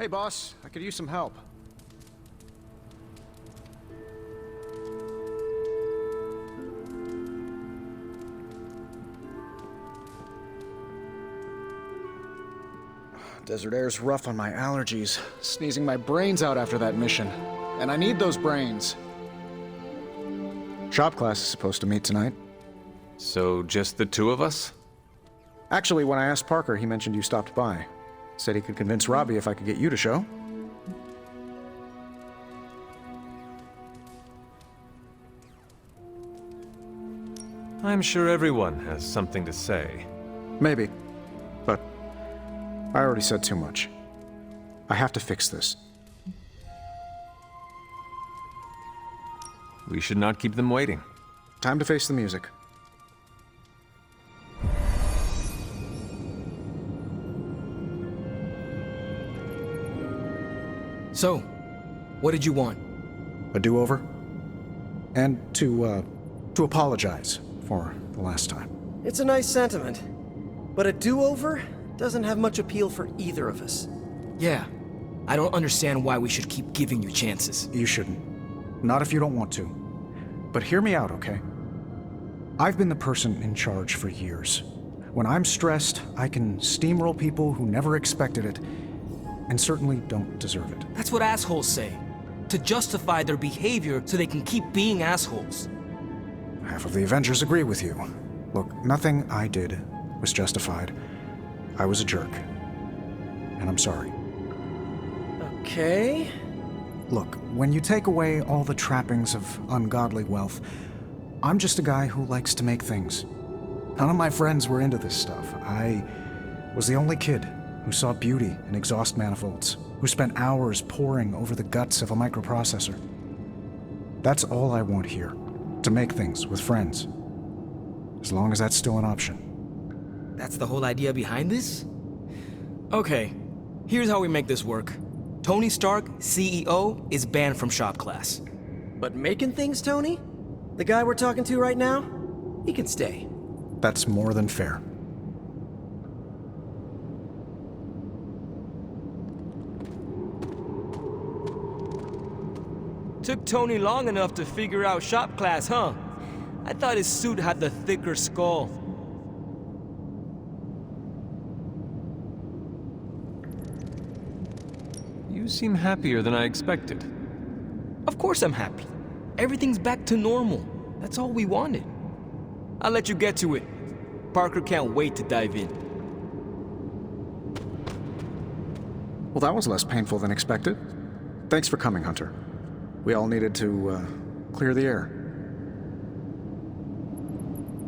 Hey, boss. I could use some help. Desert air's rough on my allergies. Sneezing my brains out after that mission. And I need those brains. Shop class is supposed to meet tonight. So, just the two of us? Actually, when I asked Parker, he mentioned you stopped by. Said he could convince Robbie if I could get you to show. I'm sure everyone has something to say. Maybe. But I already said too much. I have to fix this. We should not keep them waiting. Time to face the music. So, what did you want? A do-over? And to apologize for the last time. It's a nice sentiment, but a do-over doesn't have much appeal for either of us. Yeah, I don't understand why we should keep giving you chances. You shouldn't. Not if you don't want to. But hear me out, okay? I've been the person in charge for years. When I'm stressed, I can steamroll people who never expected it, and certainly don't deserve it. That's what assholes say. To justify their behavior so they can keep being assholes. Half of the Avengers agree with you. Look, nothing I did was justified. I was a jerk. And I'm sorry. Okay. Look, when you take away all the trappings of ungodly wealth, I'm just a guy who likes to make things. None of my friends were into this stuff. I was the only kid who saw beauty in exhaust manifolds, who spent hours poring over the guts of a microprocessor. That's all I want here, to make things with friends. As long as that's still an option. That's the whole idea behind this? Okay, here's how we make this work. Tony Stark, CEO, is banned from shop class. But making things, Tony? The guy we're talking to right now? He can stay. That's more than fair. Took Tony long enough to figure out shop class, huh? I thought his suit had the thicker skull. You seem happier than I expected. Of course I'm happy. Everything's back to normal. That's all we wanted. I'll let you get to it. Parker can't wait to dive in. Well, that was less painful than expected. Thanks for coming, Hunter. We all needed to, clear the air.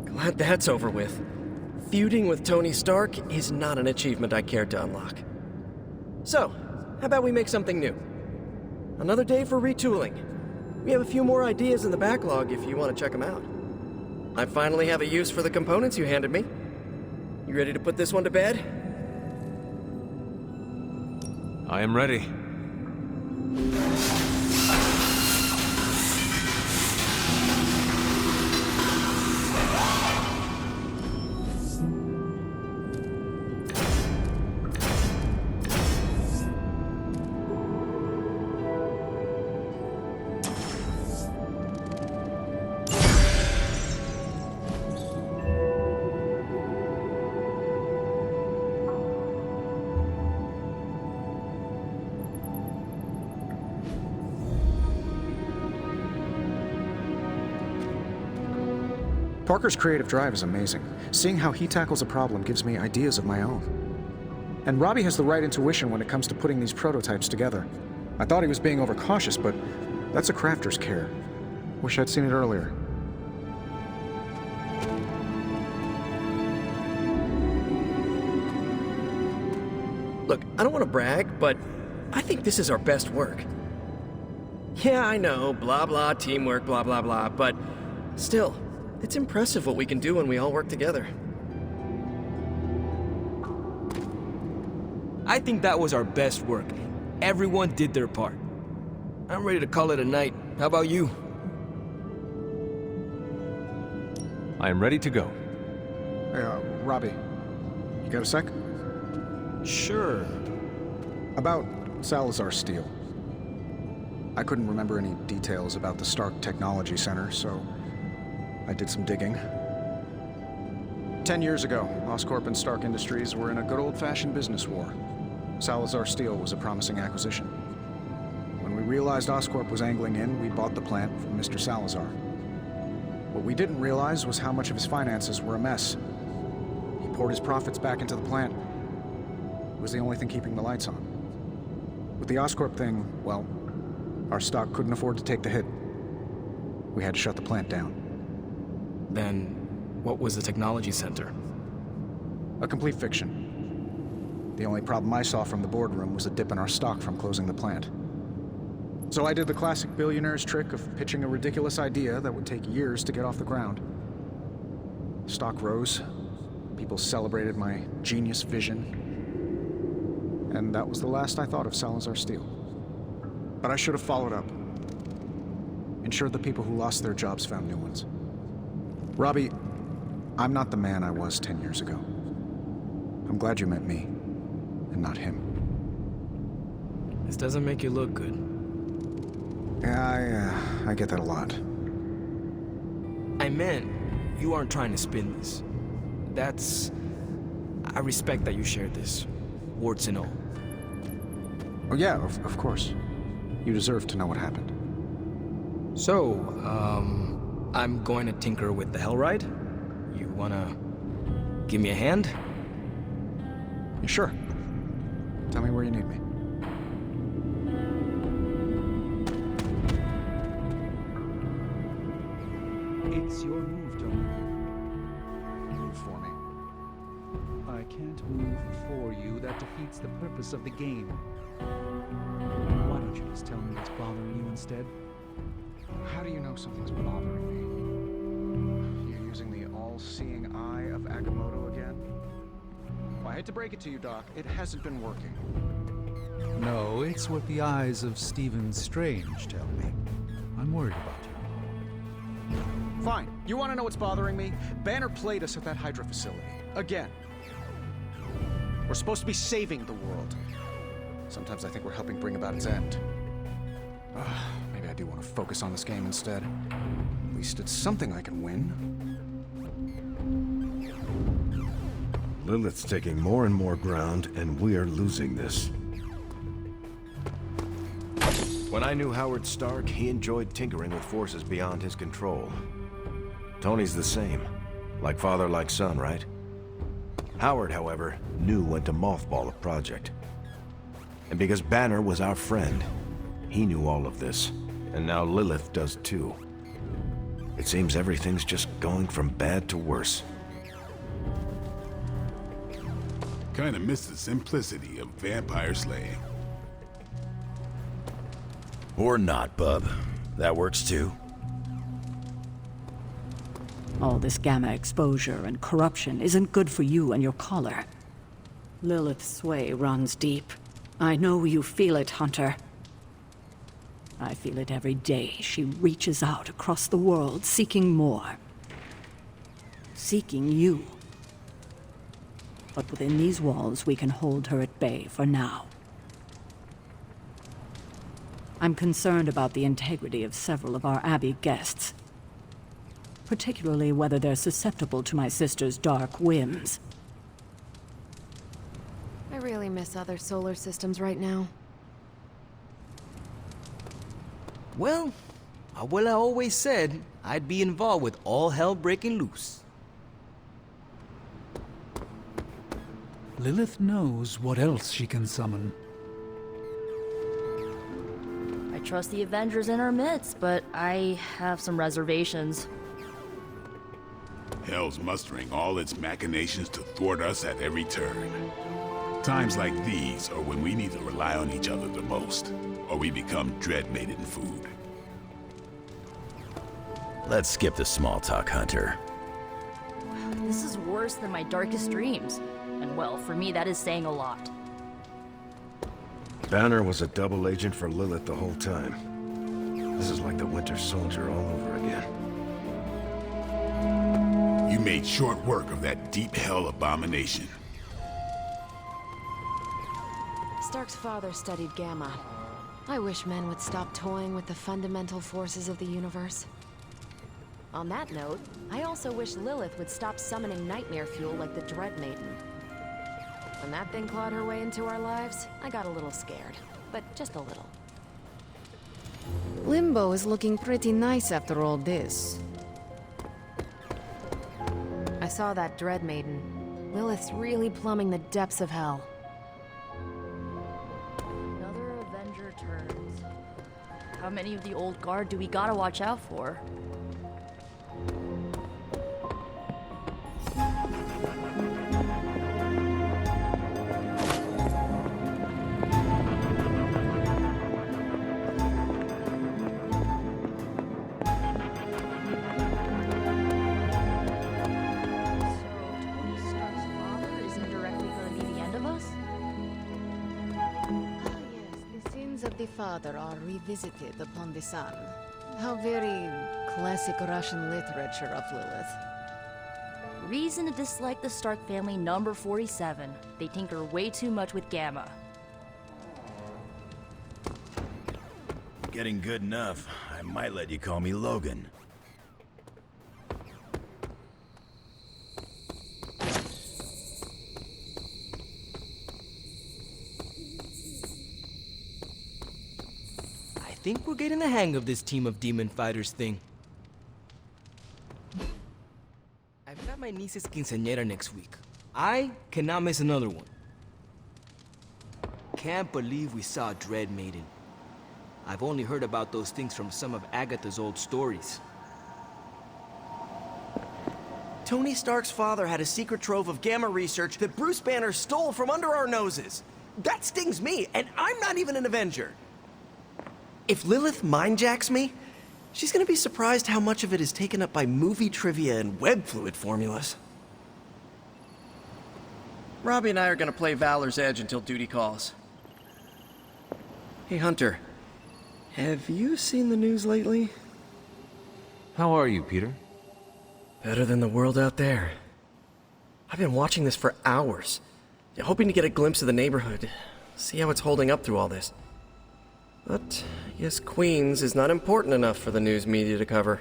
Glad that's over with. Feuding with Tony Stark is not an achievement I care to unlock. So, how about we make something new? Another day for retooling. We have a few more ideas in the backlog if you want to check them out. I finally have a use for the components you handed me. You ready to put this one to bed? I am ready. Parker's creative drive is amazing. Seeing how he tackles a problem gives me ideas of my own. And Robbie has the right intuition when it comes to putting these prototypes together. I thought he was being overcautious, but that's a crafter's care. Wish I'd seen it earlier. Look, I don't want to brag, but I think this is our best work. Yeah, I know, blah blah, teamwork, blah blah blah, but still, it's impressive what we can do when we all work together. I think that was our best work. Everyone did their part. I'm ready to call it a night. How about you? I am ready to go. Hey, Robbie, you got a sec? Sure. About Salazar Steel. I couldn't remember any details about the Stark Technology Center, so I did some digging. 10 years ago, Oscorp and Stark Industries were in a good old-fashioned business war. Salazar Steel was a promising acquisition. When we realized Oscorp was angling in, we bought the plant from Mr. Salazar. What we didn't realize was how much of his finances were a mess. He poured his profits back into the plant. It was the only thing keeping the lights on. With the Oscorp thing, well, our stock couldn't afford to take the hit. We had to shut the plant down. Then, what was the technology center? A complete fiction. The only problem I saw from the boardroom was a dip in our stock from closing the plant. So I did the classic billionaire's trick of pitching a ridiculous idea that would take years to get off the ground. Stock rose. People celebrated my genius vision. And that was the last I thought of Salazar Steel. But I should have followed up. Ensured the people who lost their jobs found new ones. Robbie, I'm not the man I was 10 years ago. I'm glad you met me, and not him. This doesn't make you look good. Yeah, I get that a lot. I meant, you aren't trying to spin this. I respect that you shared this, warts and all. Oh yeah, of course. You deserve to know what happened. So, I'm going to tinker with the Hellride? You wanna give me a hand? Sure. Tell me where you need me. It's your move, Tony. Move for me. I can't move for you. That defeats the purpose of the game. Why don't you just tell me what's bothering you instead? How do you know something's bothering me? You're using the all-seeing eye of Agamotto again? Well, I hate to break it to you, Doc. It hasn't been working. No, it's what the eyes of Stephen Strange tell me. I'm worried about you. Fine. You want to know what's bothering me? Banner played us at that Hydra facility. Again. We're supposed to be saving the world. Sometimes I think we're helping bring about its end. Maybe I do want to focus on this game instead. At least it's something I can win. Lilith's taking more and more ground, and we're losing this. When I knew Howard Stark, he enjoyed tinkering with forces beyond his control. Tony's the same. Like father, like son, right? Howard, however, knew when to mothball a project. And because Banner was our friend, he knew all of this. And now Lilith does too. It seems everything's just going from bad to worse. Kinda miss the simplicity of vampire slaying. Or not, bub. That works too. All this gamma exposure and corruption isn't good for you and your collar. Lilith's sway runs deep. I know you feel it, Hunter. I feel it every day. She reaches out across the world, seeking more. Seeking you. But within these walls, we can hold her at bay for now. I'm concerned about the integrity of several of our Abbey guests. Particularly whether they're susceptible to my sister's dark whims. I really miss other solar systems right now. Well, I always said I'd be involved with all hell breaking loose. Lilith knows what else she can summon. I trust the Avengers in our midst, but I have some reservations. Hell's mustering all its machinations to thwart us at every turn. Times like these are when we need to rely on each other the most, or we become dread-maiden food. Let's skip the small talk, Hunter. This is worse than my darkest dreams. And well, for me, that is saying a lot. Banner was a double agent for Lilith the whole time. This is like the Winter Soldier all over again. You made short work of that deep hell abomination. Stark's father studied Gamma. I wish men would stop toying with the fundamental forces of the universe. On that note, I also wish Lilith would stop summoning nightmare fuel like the Dread Maiden. When that thing clawed her way into our lives, I got a little scared. But just a little. Limbo is looking pretty nice after all this. I saw that Dread Maiden. Lilith's really plumbing the depths of hell. Another Avenger turns. How many of the old guard do we gotta watch out for? Of the father are revisited upon the son. How very classic Russian literature of Lilith. Reason to dislike the Stark family number 47. They tinker way too much with Gamma. Getting good enough. I might let you call me Logan. I think we're getting the hang of this team of demon fighters thing. I've got my niece's quinceañera next week. I cannot miss another one. Can't believe we saw Dread Maiden. I've only heard about those things from some of Agatha's old stories. Tony Stark's father had a secret trove of Gamma research that Bruce Banner stole from under our noses. That stings me, and I'm not even an Avenger. If Lilith mindjacks me, she's gonna be surprised how much of it is taken up by movie trivia and web fluid formulas. Robbie and I are gonna play Valor's Edge until duty calls. Hey, Hunter. Have you seen the news lately? How are you, Peter? Better than the world out there. I've been watching this for hours, hoping to get a glimpse of the neighborhood, see how it's holding up through all this. But I guess Queens is not important enough for the news media to cover.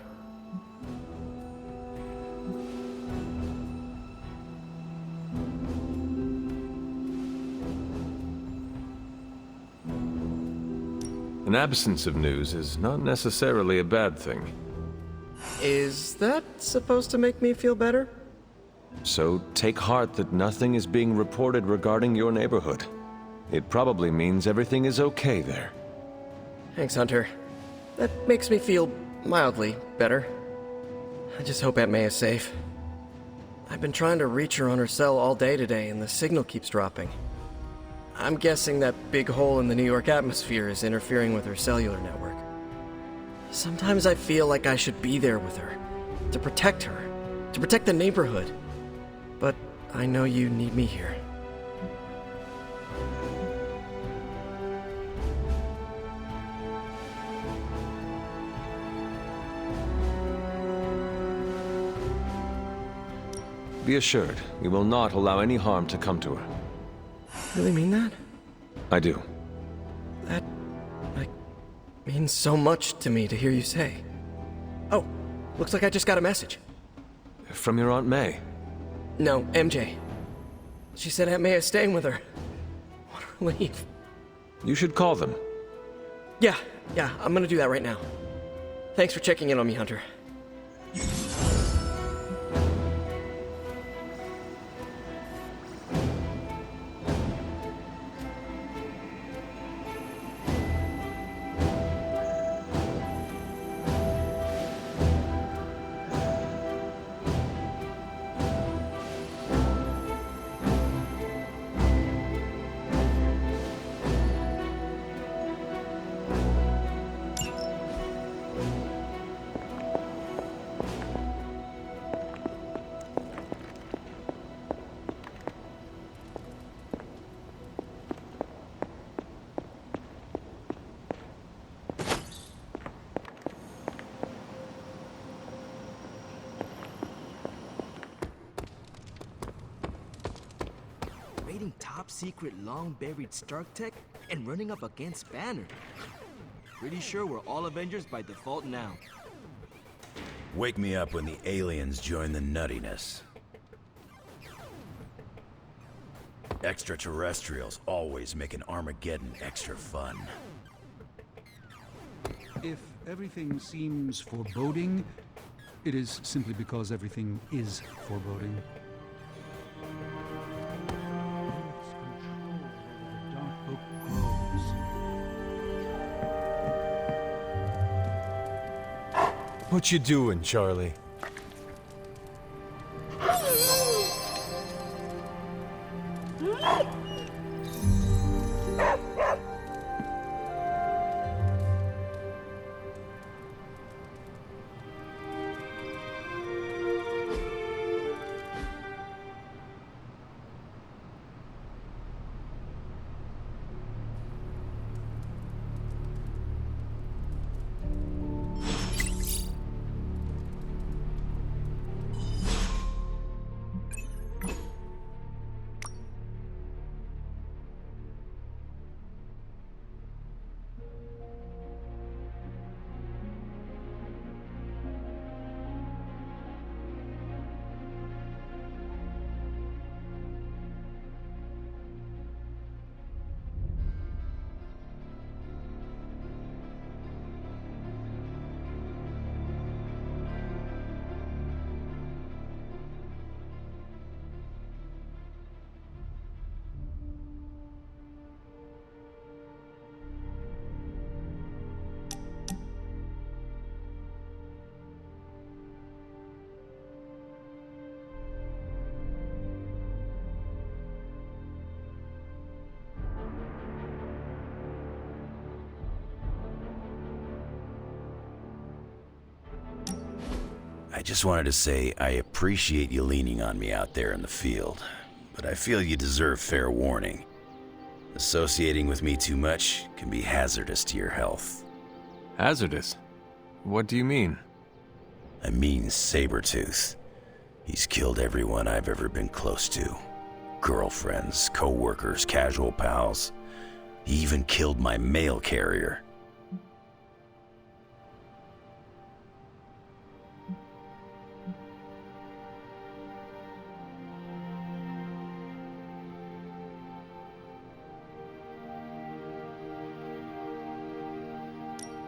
An absence of news is not necessarily a bad thing. Is that supposed to make me feel better? So take heart that nothing is being reported regarding your neighborhood. It probably means everything is okay there. Thanks, Hunter. That makes me feel mildly better. I just hope Aunt May is safe. I've been trying to reach her on her cell all day today, and the signal keeps dropping. I'm guessing that big hole in the New York atmosphere is interfering with her cellular network. Sometimes I feel like I should be there with her, to protect the neighborhood. But I know you need me here. Be assured, we will not allow any harm to come to her. Really mean that? I do. That, means so much to me to hear you say. Oh, looks like I just got a message. From your Aunt May? No, MJ. She said Aunt May is staying with her. What a relief. You should call them. Yeah, I'm gonna do that right now. Thanks for checking in on me, Hunter. raiding top-secret, long-buried Stark tech and running up against Banner. Pretty sure we're all Avengers by default now. Wake me up when the aliens join the nuttiness. Extraterrestrials always make an Armageddon extra fun. If everything seems foreboding, it is simply because everything is foreboding. Lilith's control over the Dark Book grows. What you doing, Charlie? I just wanted to say I appreciate you leaning on me out there in the field, but I feel you deserve fair warning. Associating with me too much can be hazardous to your health. Hazardous? What do you mean? I mean Sabretooth. He's killed everyone I've ever been close to. Girlfriends, co-workers, casual pals. He even killed my mail carrier.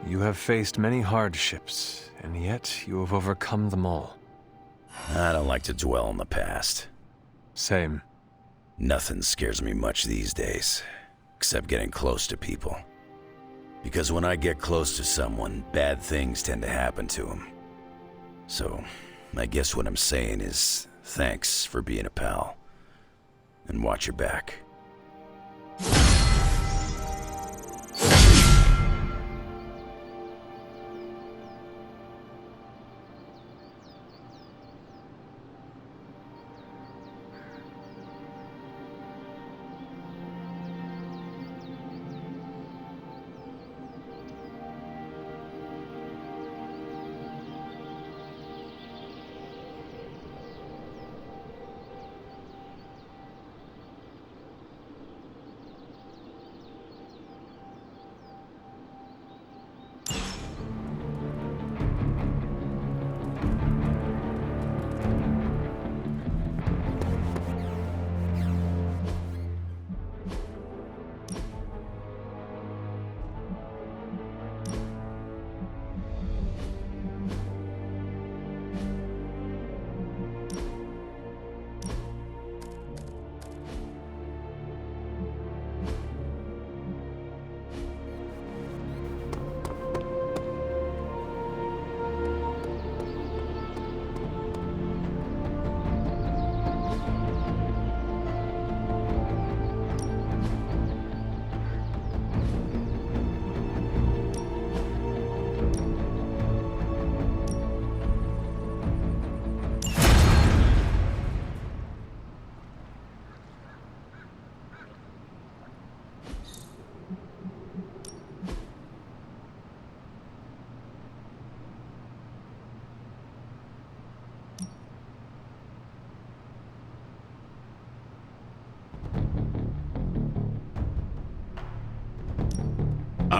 You have faced many hardships, and yet you have overcome them all. I don't like to dwell on the past. Same. Nothing scares me much these days, except getting close to people. Because when I get close to someone, bad things tend to happen to them. So, I guess what I'm saying is, thanks for being a pal. And watch your back.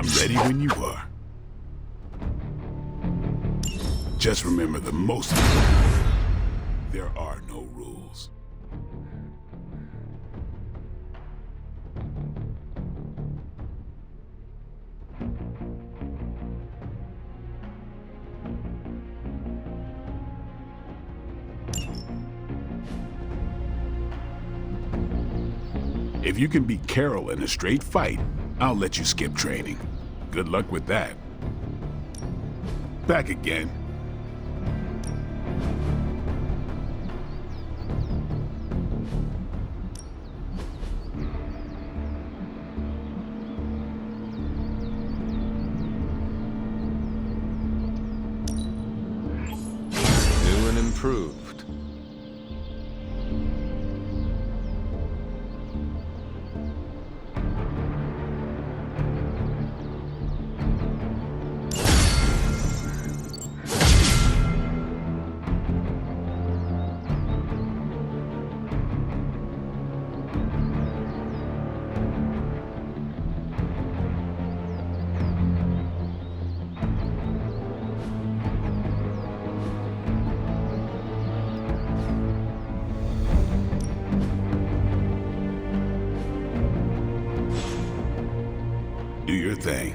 I'm ready when you are. Just remember the most important. There are no rules. If you can beat Carol in a straight fight, I'll let you skip training. Good luck with that. Back again. New and improved. Do your thing.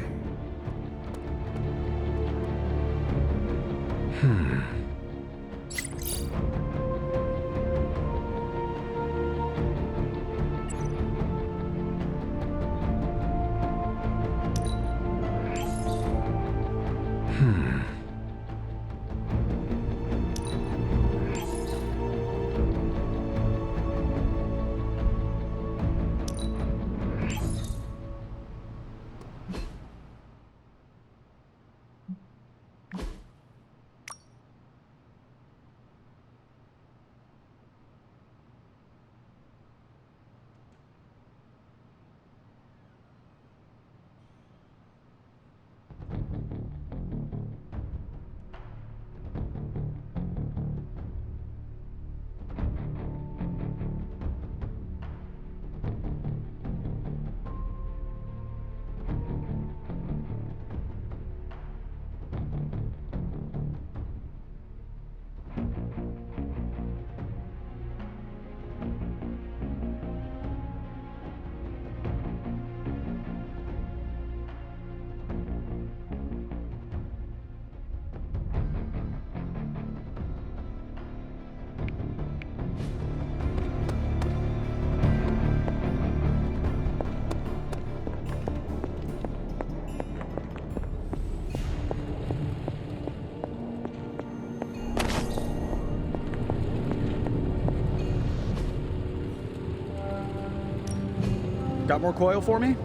Got more coil for me?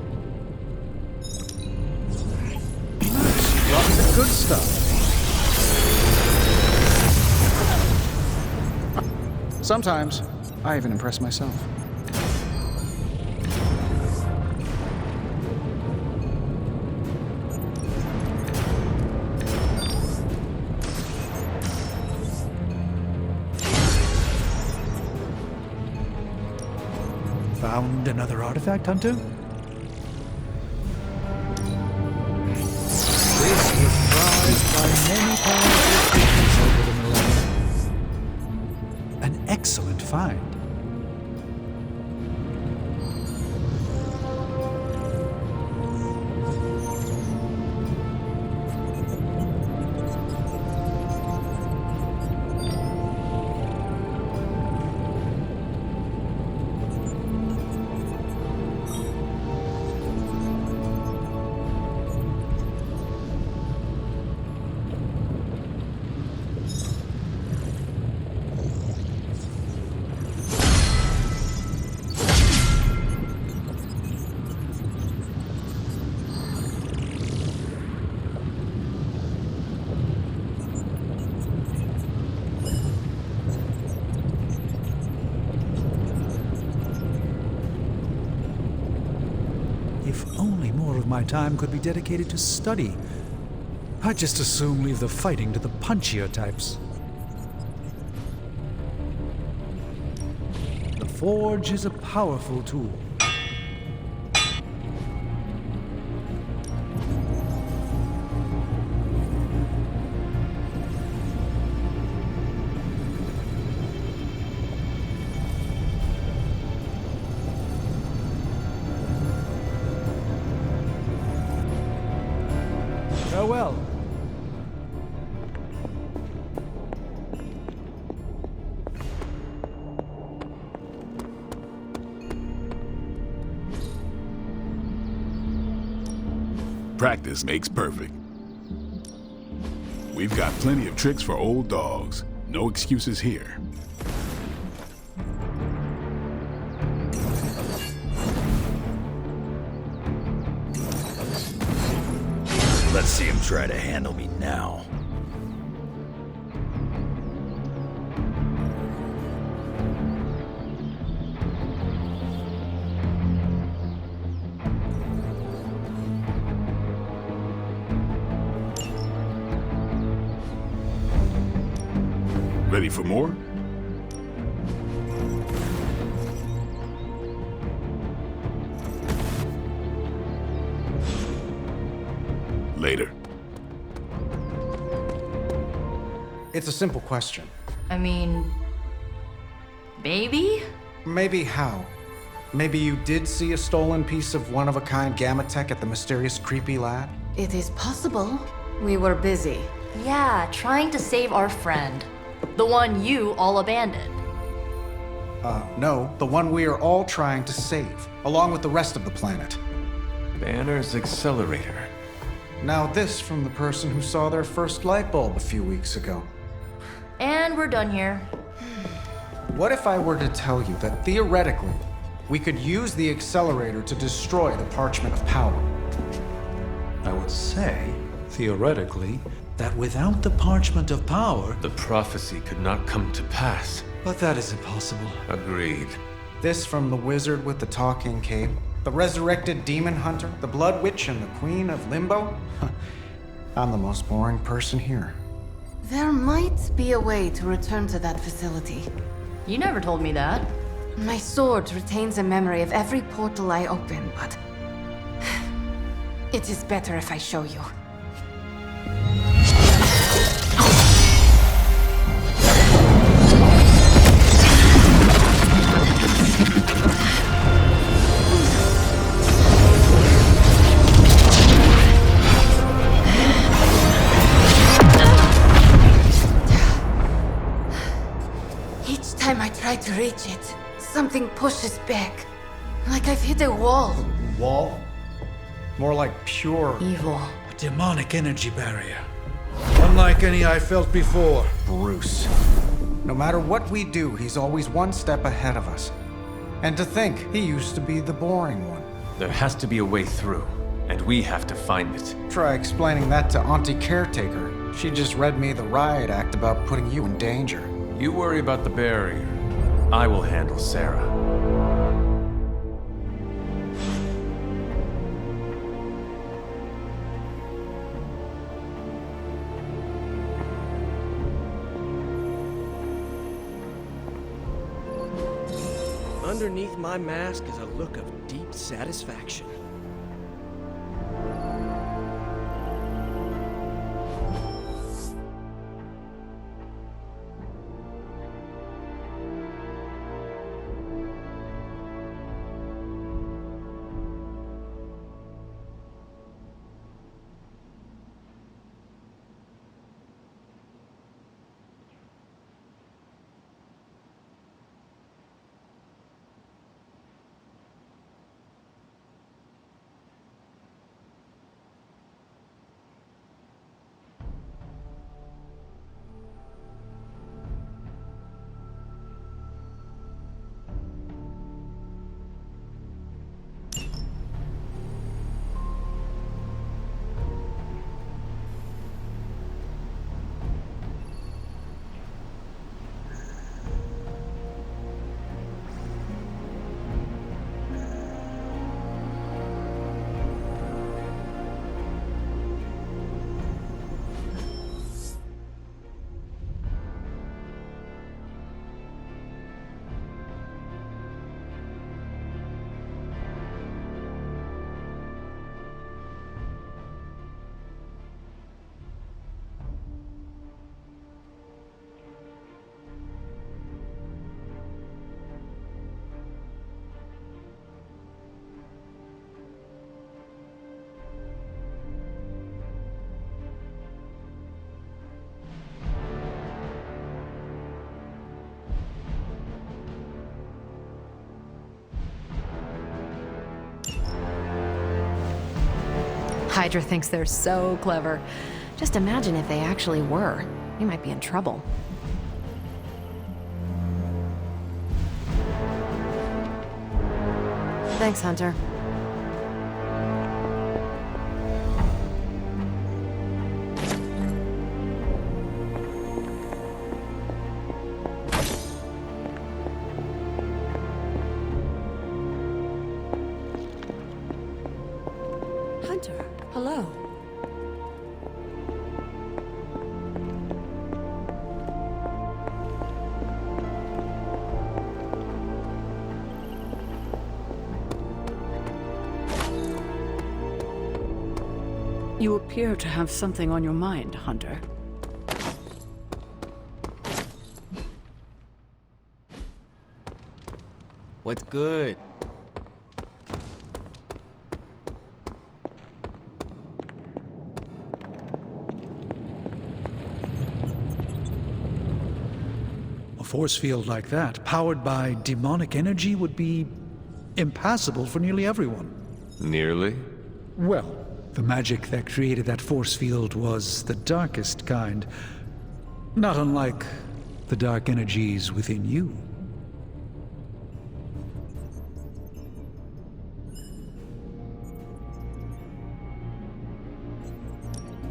Nice. Brought me the good stuff. Sometimes, I even impress myself. Found another artifact, Hunter? This was prized by many powerful creatures over the millennia. An excellent find. If only more of my time could be dedicated to study. I'd just as soon leave the fighting to the punchier types. The forge is a powerful tool. Farewell. Practice makes perfect. We've got plenty of tricks for old dogs. No excuses here. Let's see him try to handle me now. Ready for more? Later. It's a simple question. I mean, maybe? Maybe how? Maybe you did see a stolen piece of one-of-a-kind gamma tech at the mysterious creepy lab? It is possible. We were busy. Yeah, trying to save our friend. The one you all abandoned. No, the one we are all trying to save, along with the rest of the planet. Banner's accelerator. Now this from the person who saw their first light bulb a few weeks ago. And we're done here. What if I were to tell you that theoretically, we could use the accelerator to destroy the Parchment of Power? I would say, theoretically, that without the Parchment of Power... The prophecy could not come to pass. But that is impossible. Agreed. This from the wizard with the talking cape, the resurrected demon hunter, the blood witch, and the queen of limbo? I'm the most boring person here. There might be a way to return to that facility. You never told me that. My sword retains a memory of every portal I open, but... it is better if I show you. Each time I try to reach it, something pushes back. Like I've hit a wall. Wall? More like pure Evil. A demonic energy barrier. Unlike any I felt before. Bruce. No matter what we do, he's always one step ahead of us. And to think, he used to be the boring one. There has to be a way through, and we have to find it. Try explaining that to Auntie Caretaker. She just read me the riot act about putting you in danger. You worry about the barrier. I will handle Sarah. Underneath my mask is a look of deep satisfaction. Hydra thinks they're so clever. Just imagine if they actually were. We might be in trouble. Thanks, Hunter. Hunter, hello. You appear to have something on your mind, Hunter. What's good? A force field like that, powered by demonic energy, would be impassable for nearly everyone. Nearly? Well, the magic that created that force field was the darkest kind. Not unlike the dark energies within you.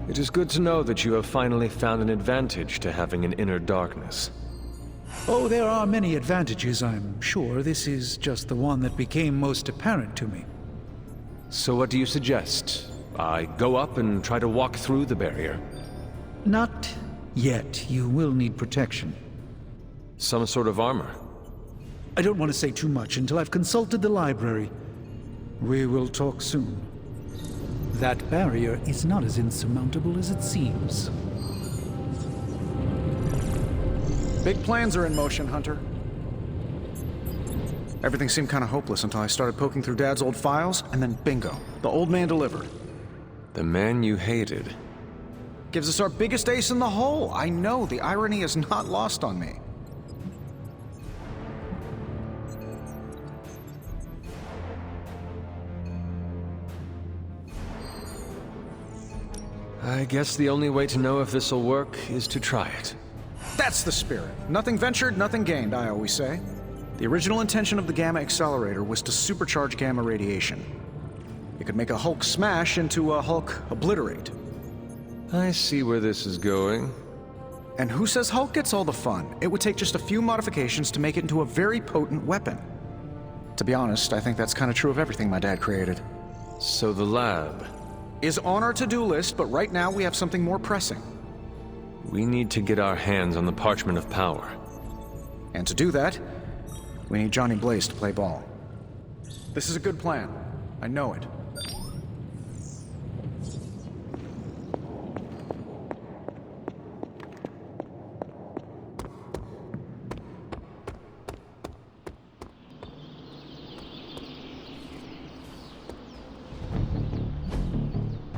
It is good to know that you have finally found an advantage to having an inner darkness. Oh, there are many advantages, I'm sure. This is just the one that became most apparent to me. So what do you suggest? I go up and try to walk through the barrier? Not yet. You will need protection. Some sort of armor? I don't want to say too much until I've consulted the library. We will talk soon. That barrier is not as insurmountable as it seems. Big plans are in motion, Hunter. Everything seemed kind of hopeless until I started poking through Dad's old files, and then bingo, the old man delivered. The man you hated. Gives us our biggest ace in the hole. I know, the irony is not lost on me. I guess the only way to know if this'll work is to try it. That's the spirit. Nothing ventured, nothing gained, I always say. The original intention of the Gamma Accelerator was to supercharge gamma radiation. It could make a Hulk smash into a Hulk obliterate. I see where this is going. And who says Hulk gets all the fun? It would take just a few modifications to make it into a very potent weapon. To be honest, I think that's kind of true of everything my dad created. So the lab is on our to-do list, but right now we have something more pressing. We need to get our hands on the Parchment of Power. And to do that, we need Johnny Blaze to play ball. This is a good plan. I know it.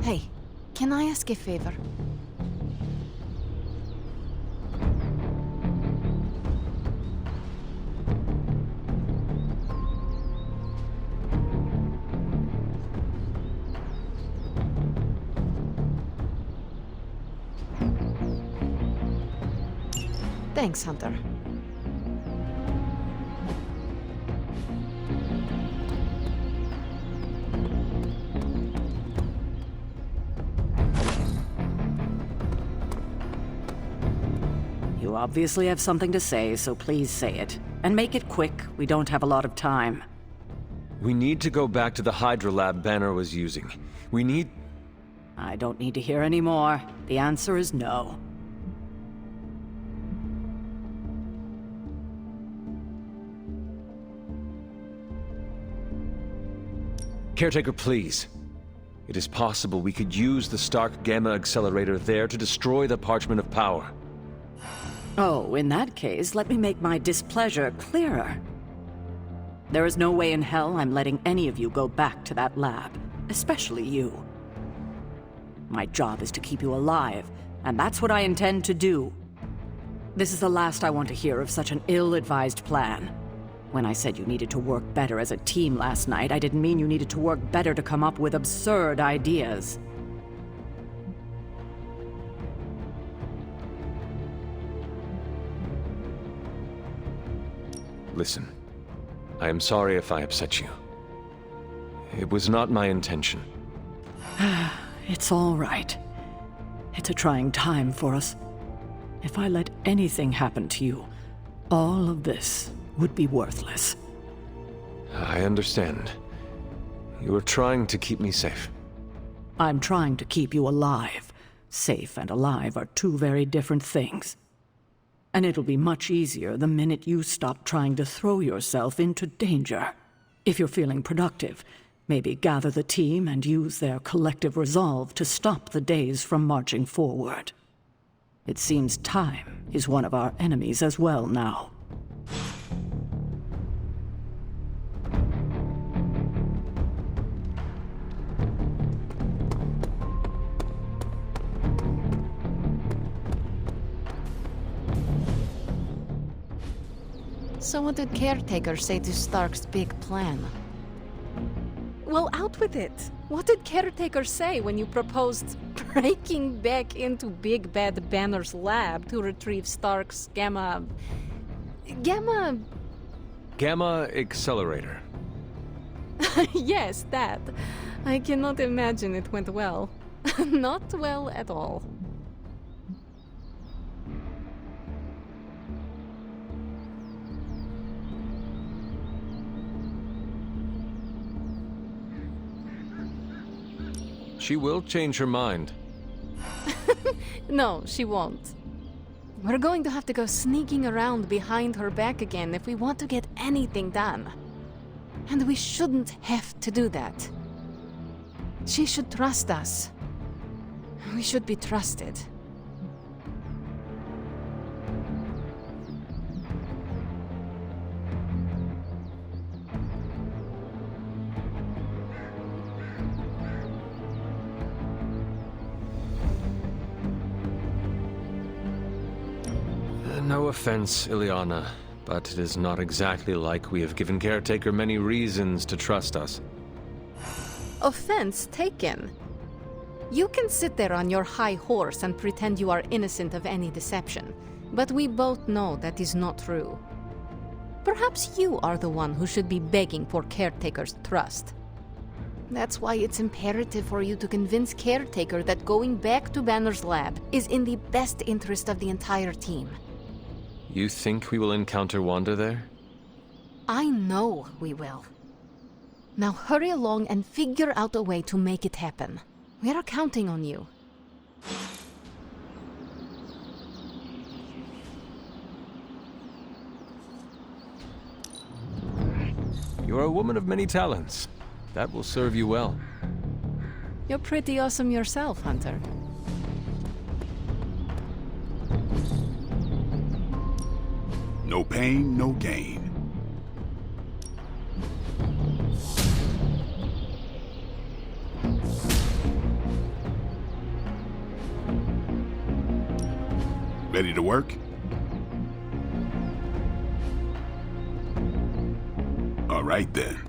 Hey, can I ask a favor? Thanks, Hunter. You obviously have something to say, so please say it. And make it quick. We don't have a lot of time. We need to go back to the Hydra lab Banner was using. We need... I don't need to hear any more. The answer is no. Caretaker, please. It is possible we could use the Stark Gamma Accelerator there to destroy the Parchment of Power. Oh, in that case, let me make my displeasure clearer. There is no way in hell I'm letting any of you go back to that lab, especially you. My job is to keep you alive, and that's what I intend to do. This is the last I want to hear of such an ill-advised plan. When I said you needed to work better as a team last night, I didn't mean you needed to work better to come up with absurd ideas. Listen, I am sorry if I upset you. It was not my intention. It's all right. It's a trying time for us. If I let anything happen to you, all of this would be worthless. I understand. You are trying to keep me safe. I'm trying to keep you alive. Safe and alive are two very different things. And it'll be much easier the minute you stop trying to throw yourself into danger. If you're feeling productive, maybe gather the team and use their collective resolve to stop the days from marching forward. It seems time is one of our enemies as well now. So what did Caretaker say to Stark's big plan? Well, out with it. What did Caretaker say when you proposed breaking back into Big Bad Banner's lab to retrieve Stark's Gamma Accelerator. Yes, that. I cannot imagine it went well. Not well at all. She will change her mind. No, she won't. We're going to have to go sneaking around behind her back again if we want to get anything done. And we shouldn't have to do that. She should trust us. We should be trusted. No offense, Ileana, but it is not exactly like we have given Caretaker many reasons to trust us. Offense taken. You can sit there on your high horse and pretend you are innocent of any deception, but we both know that is not true. Perhaps you are the one who should be begging for Caretaker's trust. That's why it's imperative for you to convince Caretaker that going back to Banner's lab is in the best interest of the entire team. You think we will encounter Wanda there? I know we will. Now hurry along and figure out a way to make it happen. We are counting on you. You are a woman of many talents. That will serve you well. You're pretty awesome yourself, Hunter. No pain, no gain. Ready to work? All right then.